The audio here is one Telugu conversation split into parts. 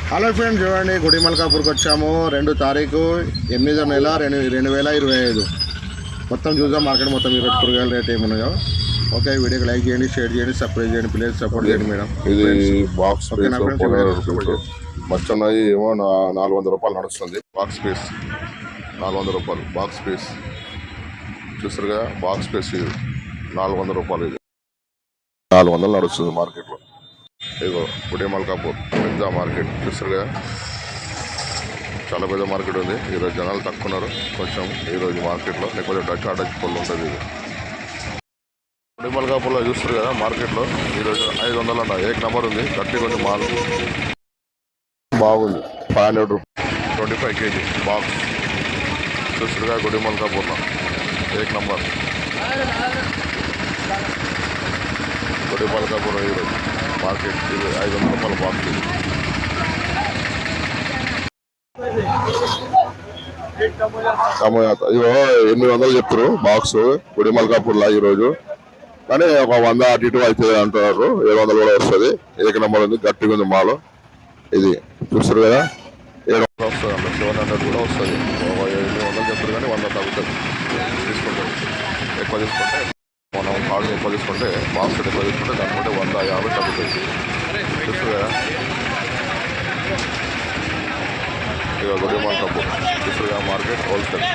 హలో ఫ్రెండ్స్, చూడండి గుడిమల్కాపూర్కి వచ్చాము. 2 తారీఖు 8వ నెల 2025. మొత్తం చూద్దాం మార్కెట్ మొత్తం ఈరోజు కూరగాయల రేట్ ఏమున్నాయో. ఓకే, వీడియోకి లైక్ చేయండి, షేర్ చేయండి, సబ్స్క్రైబ్ చేయండి, ప్లీజ్ సపోర్ట్ చేయండి మేడం. ఇది బాక్స్ మచ్చున్నాయి ఏమో 400 రూపాయలు నడుస్తుంది. బాక్స్ పీస్ 400 రూపాయలు. బాక్స్ పీస్ చూసారుగా, బాక్స్ పీస్ ఇది 400 రూపాయలు. ఇది 400 నడుస్తుంది మార్కెట్లో. ఇదిగో గుడిమల్కాపూర్ పెద్ద మార్కెట్ చూసారుగా, చాలా పెద్ద మార్కెట్ ఉంది. ఈరోజు జనాలు తక్కువ ఉన్నారు కొంచెం ఈరోజు మార్కెట్లో, లేకపోతే డచ్ పళ్ళు ఉంటుంది. ఇది గుడిమల్కాపూర్లో చూస్తారు కదా మార్కెట్లో ఈరోజు 500 అంట. ఏక్ నెంబర్ ఉంది, గట్టి కొంచెం మాల్ బాగుంది. 500 రూపీస్ 25 kg బాక్స్ చూసారుగా గుడిమల్కాపూర్లో ఏక్ నెంబర్. గుడిమల్కాపూర్ ఈరోజు మార్కెట్ ఇది 500 రూపాయల బాక్స్. ఇది ఇవో 800 చెప్తారు బాక్స్ గుడిమల్కాపూర్లో ఈరోజు, కానీ ఒక 100 అటు ఇటు అవుతుంది అంటున్నారు. 700 కూడా వస్తుంది. ఏక నెంబర్ ఉంది, గట్టిగా ఉంది మాలు. ఇది చూస్తారు కదా, 700 వస్తుంది అంట, 700 కూడా వస్తుంది. 800 చెప్తారు కానీ 100 తగ్గుతుంది. తీసుకుంటారు ఎక్కువ తీసుకుంటే, మనం కాళ్ళు ఎక్కువ తీసుకుంటే, బాక్స్ ఎక్కువ తీసుకుంటే దానికంటే 150 తగ్గుతుంది. చూస్తారు కదా, ఇక గుడిమల్కాపూర్ చూస్తారు కదా మార్కెట్ హోల్సేల్.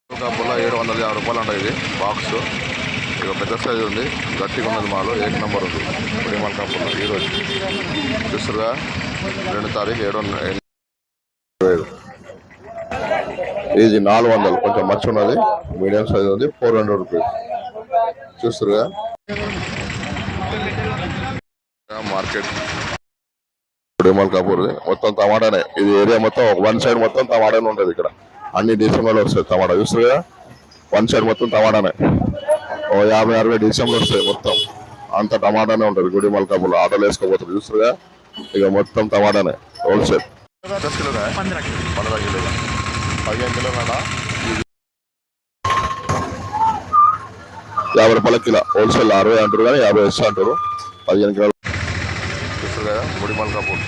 గుడిమల్కాపూర్లో 750 రూపాయలు అంట ఇది బాక్స్. ఇక పెద్ద సైజు ఉంది, గట్టిగా ఉన్నది మాలు. ఏక నెంబర్ ఉంది గుడిమల్కాపూర్లో ఈరోజు చూస్తారుగా. 2 తారీఖు 7/25. ఇది 400, కొంచెం మచ్చ ఉన్నది, మీడియం సైజ్ ఉంది. 400 రూపీస్ చూస్తారుగా మార్కెట్ గుడిమల్కాపూర్. మొత్తం టమాటానే, ఇది ఏరియా మొత్తం 1 సైడ్ మొత్తం టమాటానే ఉంటుంది. ఇక్కడ అన్ని డిసెంబర్లో వస్తాయి టమాటా చూస్తారు కదా. 1 సైడ్ మొత్తం టమాటానే, 50-60 డిసెంబర్లో వస్తాయి. మొత్తం అంత టమాటానే ఉంటుంది గుడిమల్కాపూర్లో. ఆటోలు వేసుకోపోతారు చూస్తారుగా. ఇక మొత్తం టమాటానే హోల్సేల్. 15 కిలోనా 15 కిలోనా 50 రూపాయల కిలో హోల్సేల్. 60 అంటారు కానీ 50 ఇస్తా అంటారు. 15 కిలోలు చూస్తారు కదా గుడిమల్కాపూర్.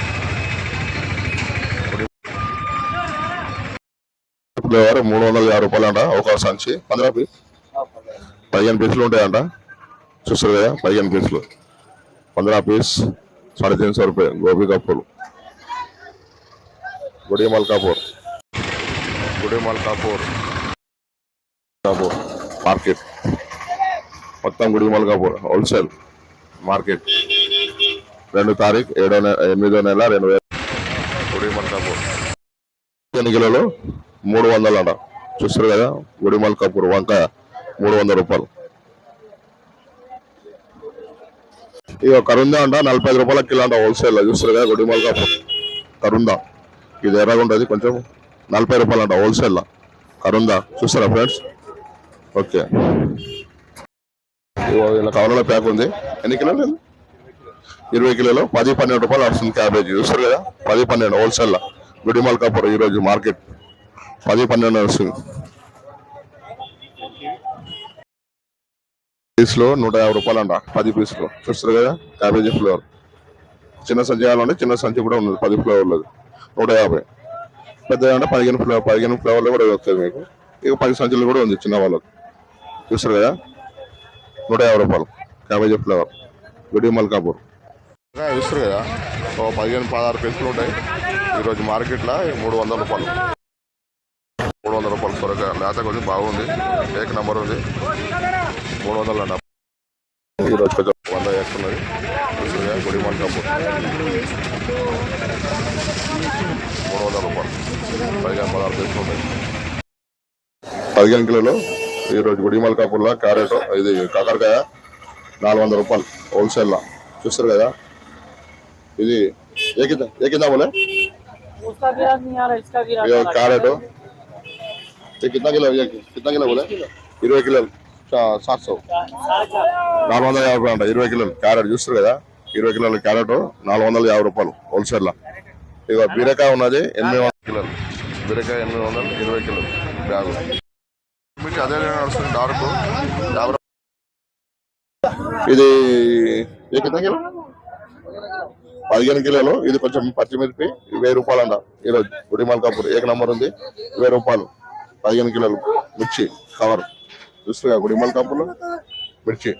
ఫ్లేవర్ 350 రూపాయలు అంట ఒక సంచి. 15 పీసులు ఉంటాయంట. చూస్తారు కదా, 15 పీసులు 15 పీస్ 350 రూపాయలు. గోబీ కప్పులు గుడిమల్కాపూర్ మార్కెట్ మొత్తం గుడిమల్కాపూర్ హోల్సేల్ మార్కెట్. 2 తారీఖు 8వ నెల 2000. గుడిమల్కాపూర్ 15 కిలోలు 300 అంట. చూస్తారు కదా గుడిమల్కాపూర్ వంకాయ 300 రూపాయలు. ఇక కరుందా అంట 45 రూపాయల కిలో అంట హోల్సేల్. చూస్తారు కదా గుడిమల్కాపూర్ కరుందా. ఇది ఎర్రగా ఉంటుంది కొంచెం, 40 రూపాయలు అంట హోల్సేల్ కరుందా. చూస్తారా ఫ్రెండ్స్? ఓకే, ఇలా కవర్ల ప్యాక్ ఉంది. ఎన్ని కిలోలు? 20 కిలోలు 10-12 రూపాయలు వస్తుంది క్యాబేజీ. చూస్తారు కదా 10-12 హోల్సేల్ గుడిమల్కాపూర్ ఈరోజు మార్కెట్ 10-12 వస్తుంది. పీస్లో 150 రూపాయలు అంట 10 పీసులు. చూస్తారు కదా క్యాబేజీ ఫ్లేవర్. చిన్న సంచి కావాలంటే చిన్న సంచి కూడా ఉన్నది, 10 ఫ్లేవర్లు 150. పెద్ద అంటే 15 ఫ్లేవర్లు కూడా వస్తుంది మీకు. ఇక 10 సంచులు కూడా ఉంది చిన్న వాళ్ళకి. చూస్తారు కదా 150 రూపాయలు క్యాబేజీ ఫ్లేవర్ గుడిమల్కాపూర్. చూస్తారు కదా 15-16 పీసులు ఉంటాయి ఈరోజు మార్కెట్లో. 300 రూపాయలు 300 రూపాయలు సొరకాయ. లేత కొంచెం బాగుంది, ఏక నెంబర్ ఉంది. 300 అంట ఈరోజు. కొంచెం 100 ఎక్కున్నది. చూసారుగా గుడిమల్కాపూర్ 300 రూపాయలు 15-16 పీసులు ఉంటాయి. 15 కిలోలు ఈరోజు గుడిమల్కాపూర్లో. క్యారెట్ ఇది కాకరకాయ 400 రూపాయలు హోల్సేల్లో. చూస్తారు కదా ఇది ఏకిందా బోలే క్యారెట్. कितना किलो बोले? 20 కిలోలు 700. 450 రూపాయలు అంట 20 కిలోలు క్యారెట్. చూస్తారు కదా 20 కిలోల క్యారెట్ 450 రూపాయలు హోల్సేల్లో. ఇక బీరకాయ ఉన్నది 800 కిలోలు. బీరకాయ 800, 20 కిలోలు బ్యాగు. మీకు అదే నడుస్తుంది డార్క్ 50. ఇది कितना किलो? 15 కిలోలు. ఇది కొంచెం పచ్చిమిర్చి 1000 రూపాయలు అంట ఈరోజు. గుడి మల్కాపూర్ ఏక నంబర్ ఉంది, 1000 రూపాయలు 15 కిలోలు మిర్చి కవర్. చూస్తుగా గుడి మల్కాపూర్లో మిర్చి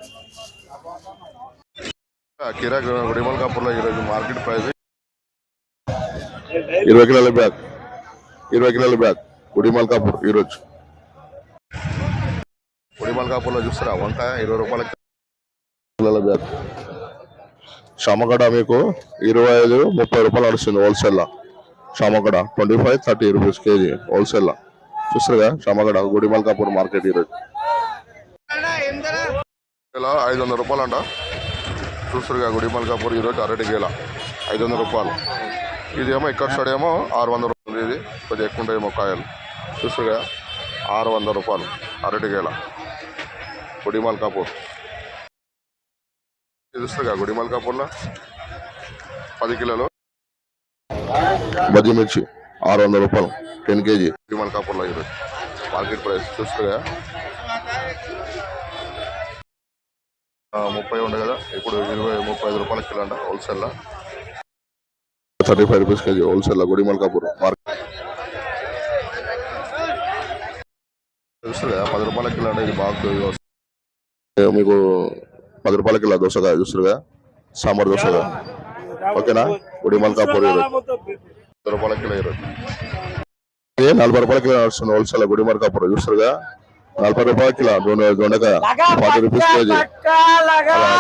కిరా. గుడి మల్కాపూర్లో ఈరోజు మార్కెట్ ప్రైస్ 20 కిలోల బ్యాగ్, 20 కిలోల బ్యాగ్ గుడి మల్కాపూర్ ఈరోజు. గుడి మల్కాపూర్లో చూస్తారా వంకాయ 20 రూపాయల కిలోల బ్యాగ్. షామగడ మీకు 25-30 రూపాయలు నడుస్తుంది wholesale. Shamagada 25-30 rupees KG wholesale. చూస్తారుగా షామగడ గుడి మల్కాపూర్ మార్కెట్ ఈరోజు 500 రూపాయలు అంట. చూస్తారుగా గుడి మల్కాపూర్ ఈరోజు అరటి గేల 500 రూపాయలు. ఇదేమో ఇక్కడ సైడ్ ఏమో 600 రూపాయలు. ఇది కొద్దిగా ఎక్కువ ఉంటాయేమో కాయలు. చూస్తారుగా 600 రూపాయలు అరటి గేల గుడి మల్కాపూర్. చూస్తారుగా గుడి మల్కాపూర్లో 10 కిలోలు బజ్జి మిర్చి 600 రూపాయలు 10 కేజీ గుడి మల్కాపూర్లో ఈరోజు మార్కెట్ ప్రైస్. చూస్తారుగా 30 ఉండే కదా, ఇప్పుడు 20-35 రూపాయల కిలో అంట హోల్సేల్. 35 రూపీస్ కేజీ హోల్సేల్ గుడి మల్కాపూర్ మార్కెట్. చూస్తారుగా 10 రూపాయల కిలో అంటే ఇది బాగా మీకు 10 రూపాయల కిలో దోసకాయ. చూస్తారుగా సాంబార్ దోసకాయ. ఓకేనా గుడి మల్కాపూర్ ఈరోజు 10 రూపాయల కిలో ఈరోజు. 40 రూపాయల కిలో నడుస్తుంది హోల్సేల్ గుడి మల్కాపూర్. చూస్తారుగా 40 రూపాయల కిలో దొండకాయ 40 రూపీస్ కేజీ.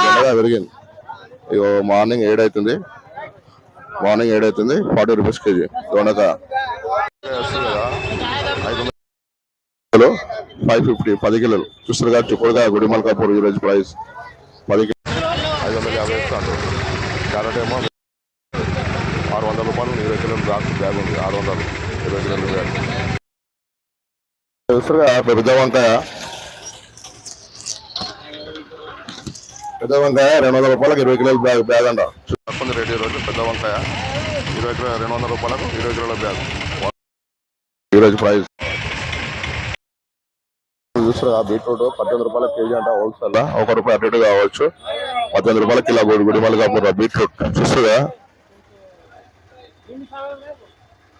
దొండకాయ పెరిగింది. ఇగో మార్నింగ్ 7 అవుతుంది, 40 రూపీస్ కేజీ దొండకాయ. 550 10 కిలోలు. చూస్తారుగా చిక్కుడుకాయ గుడి మల్కాపూర్ ఈరోజు ప్రైస్ 10 కిలో 550 ఇస్తాను. క్యారెట్ ఏమో 600 రూపాయలు 20 కిలోలు బ్యాగ్ ఉంది. 600 20 కిలోలు బ్యాగ్. చూస్తారుగా పెద్ద వంకాయ 200 రూపాయలకు 20 కిలోల బ్యాగ్ అంట. తక్కువ రేటు ఈరోజు. పెద్ద వంకాయ 200 రూపాయలకు 20 కిలోల బ్యాగ్ ఈరోజు ప్రైస్. చూస్తారా బీట్రూట్ 18 రూపాయల కేజీ అంట హోల్సేల్. 1 రూపాయి అటు ఇటు కావచ్చు. 18 రూపాయల కిలో గుడి మల్కాపూర్ బీట్రూట్. చూస్తారా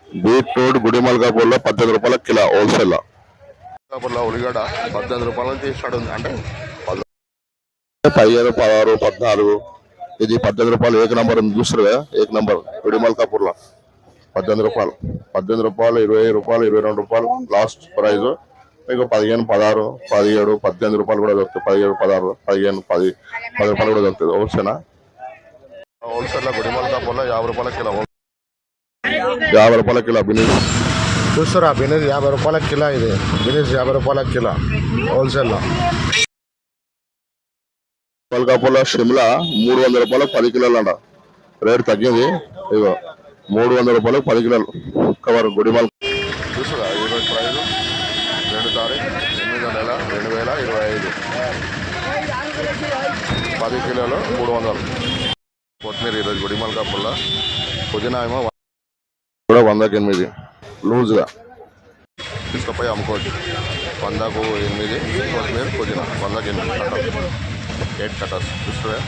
బీట్రూట్ గుడి మల్కాపూర్లో 18 రూపాయల కిలో హోల్సేల్. మల్కాపూర్లో ఉల్లిగడ్డ 18 రూపాయల నుంచి స్టార్ట్ ఉంది. అంటే 15, 16, 14. ఇది 18 రూపాయలు ఏక నంబర్ ఉంది. చూస్తారుగా ఏక నంబర్ గుడి మల్కాపూర్లో 18 రూపాయలు, 20 రూపాయలు 22 రూపాయలు లాస్ట్ ప్రైజ్. మీకు 15, 16, 17, 18 రూపాయలు కూడా దొరుకుతాయి. 17, 16, 15, 10 రూపాయలు కూడా దొరుకుతుంది హోల్సేల్. హోల్సేల్ గుడి మల్కాపూర్లో 50 రూపాయల కిలో. 50 రూపాయల కిలో బినీస్. చూస్తారా బినీస్ 50 రూపాయల కిలో. ఇది బినీస్ 50 రూపాయల కిలో హోల్సేల్. మల్కాపూర్లో షిమ్లా 300 రూపాయలకు 10 కిలోలు అంట. రేటు తగ్గింది. ఇగో 300 రూపాయలకు 10 కిలోలు కవర్ గుడి మల్కా. చూస్తారా ఈరోజు ప్రైజ్ 2 తారీఖు 8వ నెల 2025 10 కిలోలు 300. కొత్తిమీర ఈరోజు గుడి మల్కాపూర్లో పుదీనా ఏమో కూడా 100కి 8 లూజ్గా తీసుకుపోయి అమ్ముకోవచ్చు. 100కు 8 కొత్తిమీర పుదీనా 100కి 8 కట్టర్స్. చూస్తారా